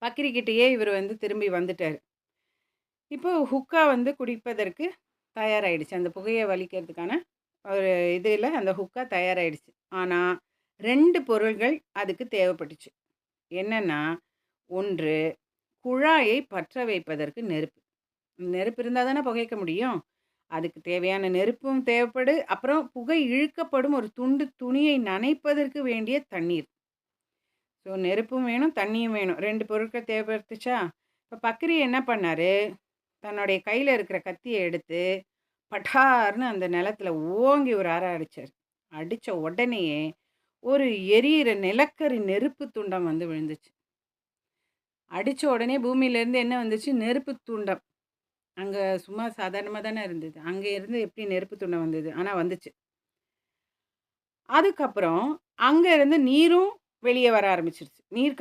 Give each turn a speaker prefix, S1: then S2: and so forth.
S1: பக்கிரிக்கிட்டயே இவரு திரும்பி வந்துட்டாரு. இப்போ ஹுக்கா குடிப்பதற்கு தயாராயிடுச்சு. அந்த புகைய வலிக்கிறதுக்கான ஒரு இதுல அந்த ஹுக்கா தயாராயிடுச்சு. ஆனா 2 பொருள்கள் அதுக்கு தேவைப்பட்டுச்சு. என்னன்னா, 1 குழாயை பற்ற வைப்பதற்கு நெருப்பு. நெருப்பு இருந்தா தானே புகைக்க முடியும். அதுக்கு தேவையான நெருப்பும் தேவைப்படு, அப்புறம் புகை இழுக்கப்படும் ஒரு துண்டு துணியை நனைப்பதற்கு வேண்டிய தண்ணீர். ஸோ நெருப்பும் வேணும், தண்ணியும் வேணும். 2 பொருட்கள் தேவைப்பட்டுச்சா? இப்ப பக்ரி என்ன பண்ணாரு, தன்னுடைய கையில இருக்கிற கத்திய எடுத்து, பட்டார்ன்னு அந்த நிலத்தில ஓங்கி ஒரு அற அடிச்சாரு. அடிச்ச உடனேயே, ஒரு எரியிற நிலக்கரி நெருப்பு துண்டம் விழுந்துச்சு. அடிச்ச உடனே பூமியிலேருந்து என்ன வந்துச்சு? நெருப்பு துண்டம். அங்க சும்மா சாதாரணமா தானே இருந்தது. அங்க இருந்து எப்படி நெருப்பு துண்டம் வந்தது? ஆனா வந்துச்சு. அதுக்கப்புறம் அங்க இருந்து நீரும் வெளிய வர ஆரம்பிச்சுருச்சு. நீர்